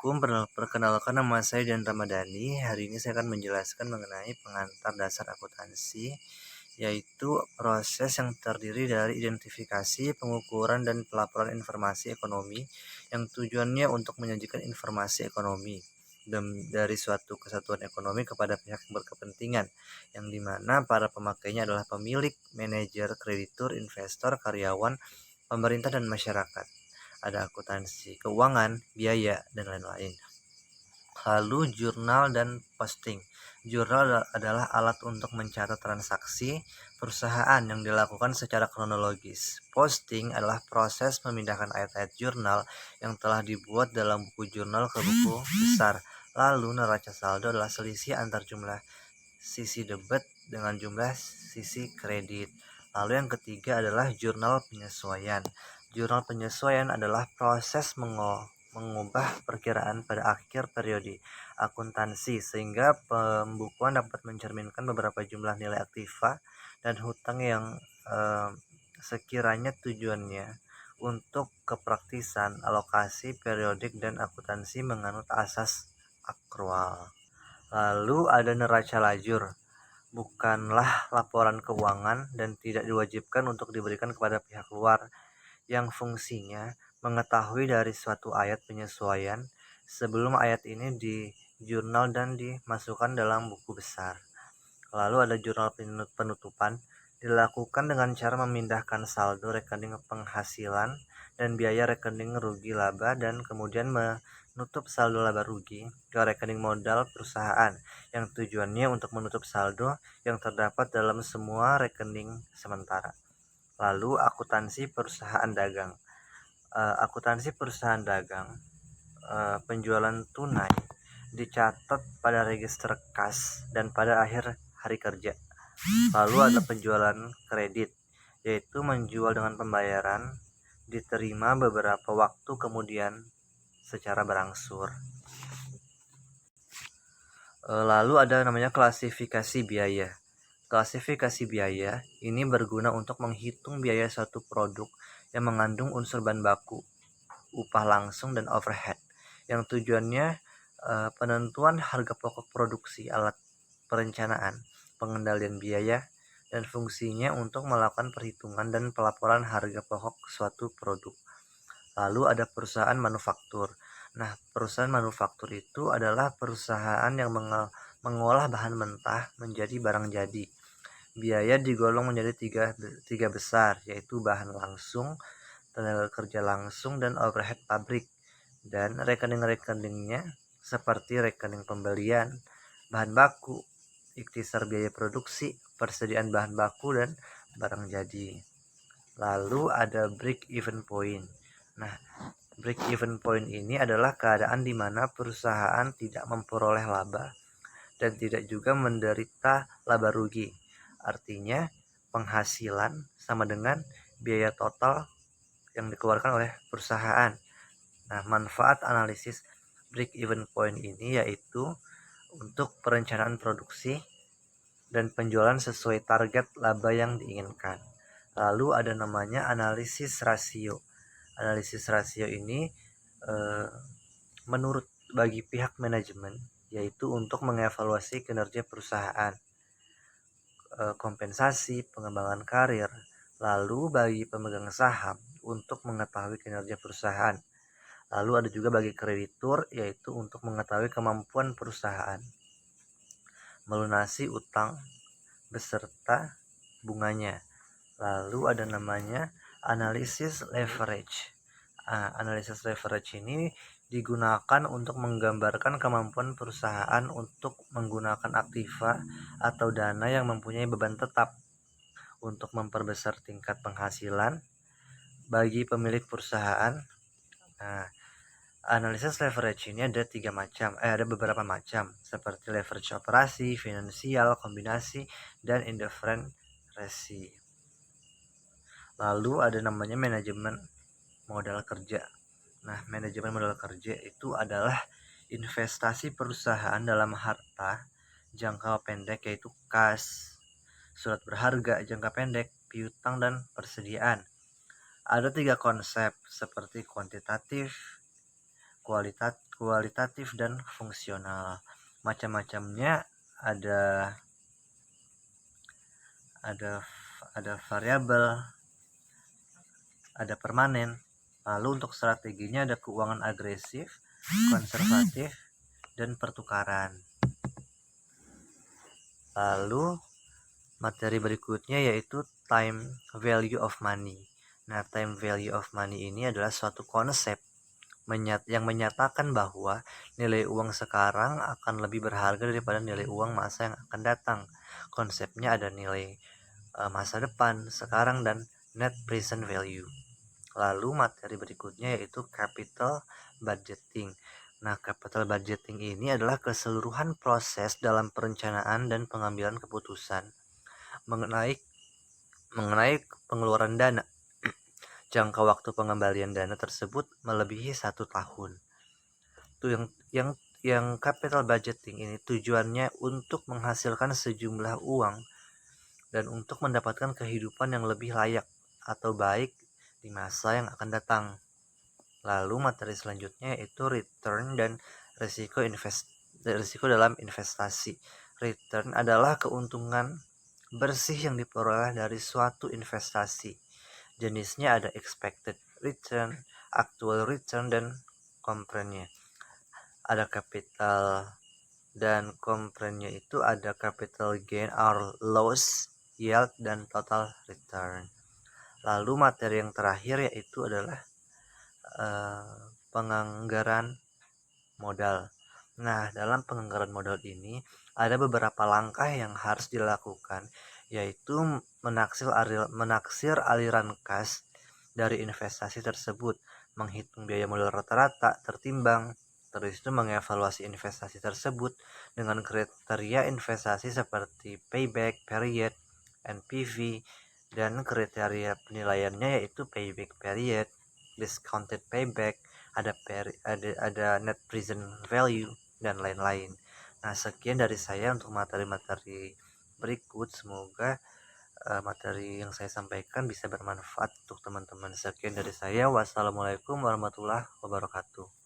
Assalamualaikum, perkenalkan nama saya Dian Ramadhani. Hari ini saya akan menjelaskan mengenai pengantar dasar akuntansi, yaitu proses yang terdiri dari identifikasi, pengukuran, dan pelaporan informasi ekonomi yang tujuannya untuk menyajikan informasi ekonomi dari suatu kesatuan ekonomi kepada pihak yang berkepentingan, yang dimana para pemakainya adalah pemilik, manajer, kreditur, investor, karyawan, pemerintah, dan masyarakat. Ada akuntansi keuangan, biaya, dan lain-lain. Lalu jurnal dan posting. Jurnal adalah alat untuk mencatat transaksi perusahaan yang dilakukan secara kronologis. Posting adalah proses memindahkan ayat-ayat jurnal yang telah dibuat dalam buku jurnal ke buku besar. Lalu neraca saldo adalah selisih antar jumlah sisi debit dengan jumlah sisi kredit. Lalu yang ketiga adalah jurnal penyesuaian. Jurnal penyesuaian adalah proses mengubah perkiraan pada akhir periode akuntansi sehingga pembukuan dapat mencerminkan beberapa jumlah nilai aktiva dan hutang yang sekiranya tujuannya untuk kepraktisan alokasi periodik dan akuntansi menganut asas akrual. Lalu ada neraca lajur, bukanlah laporan keuangan dan tidak diwajibkan untuk diberikan kepada pihak luar, yang fungsinya mengetahui dari suatu ayat penyesuaian sebelum ayat ini di jurnal dan dimasukkan dalam buku besar. Lalu ada jurnal penutupan, dilakukan dengan cara memindahkan saldo rekening penghasilan dan biaya rekening rugi laba dan kemudian menutup saldo laba rugi ke rekening modal perusahaan yang tujuannya untuk menutup saldo yang terdapat dalam semua rekening sementara. Lalu akuntansi perusahaan dagang. Akuntansi perusahaan dagang, penjualan tunai dicatat pada register kas dan pada akhir hari kerja. Lalu ada penjualan kredit, yaitu menjual dengan pembayaran diterima beberapa waktu kemudian secara berangsur. Lalu ada namanya klasifikasi biaya. Klasifikasi biaya ini berguna untuk menghitung biaya suatu produk yang mengandung unsur bahan baku, upah langsung, dan overhead, yang tujuannya penentuan harga pokok produksi, alat perencanaan, pengendalian biaya, dan fungsinya untuk melakukan perhitungan dan pelaporan harga pokok suatu produk. Lalu ada perusahaan manufaktur. Nah, perusahaan manufaktur itu adalah perusahaan yang mengolah bahan mentah menjadi barang jadi. Biaya digolong menjadi tiga besar, yaitu bahan langsung, tenaga kerja langsung, dan overhead pabrik. Dan rekening-rekeningnya seperti rekening pembelian bahan baku, ikhtisar biaya produksi, persediaan bahan baku, dan barang jadi. Lalu ada break even point. Nah, break even point ini adalah keadaan di mana perusahaan tidak memperoleh laba dan tidak juga menderita laba rugi. Artinya penghasilan sama dengan biaya total yang dikeluarkan oleh perusahaan. Nah, manfaat analisis break even point ini yaitu untuk perencanaan produksi dan penjualan sesuai target laba yang diinginkan. Lalu ada namanya analisis rasio. Analisis rasio ini menurut bagi pihak manajemen yaitu untuk mengevaluasi kinerja perusahaan, kompensasi, pengembangan karir. Lalu bagi pemegang saham untuk mengetahui kinerja perusahaan. Lalu ada juga bagi kreditur yaitu untuk mengetahui kemampuan perusahaan melunasi utang beserta bunganya. Lalu ada namanya analisis leverage. Analisis leverage ini digunakan untuk menggambarkan kemampuan perusahaan untuk menggunakan aktiva atau dana yang mempunyai beban tetap untuk memperbesar tingkat penghasilan bagi pemilik perusahaan. Nah, analisis leverage ini ada beberapa macam seperti leverage operasi, finansial, kombinasi, dan indifferent ratio. Lalu ada namanya manajemen modal kerja. Nah, manajemen modal kerja itu adalah investasi perusahaan dalam harta jangka pendek yaitu kas, surat berharga jangka pendek, piutang, dan persediaan. Ada 3 konsep seperti kuantitatif, kualitatif dan fungsional. Macam-macamnya ada variabel, ada permanen. Lalu untuk strateginya ada keuangan agresif, konservatif, dan pertukaran. Lalu materi berikutnya yaitu time value of money. Nah, time value of money ini adalah suatu konsep yang menyatakan bahwa nilai uang sekarang akan lebih berharga daripada nilai uang masa yang akan datang. Konsepnya ada nilai masa depan, sekarang, dan net present value. Lalu materi berikutnya yaitu capital budgeting. Nah, capital budgeting ini adalah keseluruhan proses dalam perencanaan dan pengambilan keputusan mengenai pengeluaran dana. Jangka waktu pengembalian dana tersebut melebihi 1 tahun. Itu yang capital budgeting ini tujuannya untuk menghasilkan sejumlah uang dan untuk mendapatkan kehidupan yang lebih layak atau baik di masa yang akan datang. Lalu materi selanjutnya yaitu return dan risiko dalam investasi. Return adalah keuntungan bersih yang diperoleh dari suatu investasi. Jenisnya ada expected return, actual return, dan compoundnya. Ada capital dan compoundnya itu ada capital gain or loss, yield, dan total return. Lalu materi yang terakhir yaitu adalah penganggaran modal. Nah, dalam penganggaran modal ini ada beberapa langkah yang harus dilakukan, yaitu menaksir aliran kas dari investasi tersebut, menghitung biaya modal rata-rata tertimbang, terus itu mengevaluasi investasi tersebut dengan kriteria investasi seperti payback period, NPV, dan kriteria penilaiannya yaitu payback period, discounted payback, ada net present value, dan lain-lain. Nah, sekian dari saya untuk materi-materi berikut. Semoga materi yang saya sampaikan bisa bermanfaat untuk teman-teman. Sekian dari saya. Wassalamualaikum warahmatullahi wabarakatuh.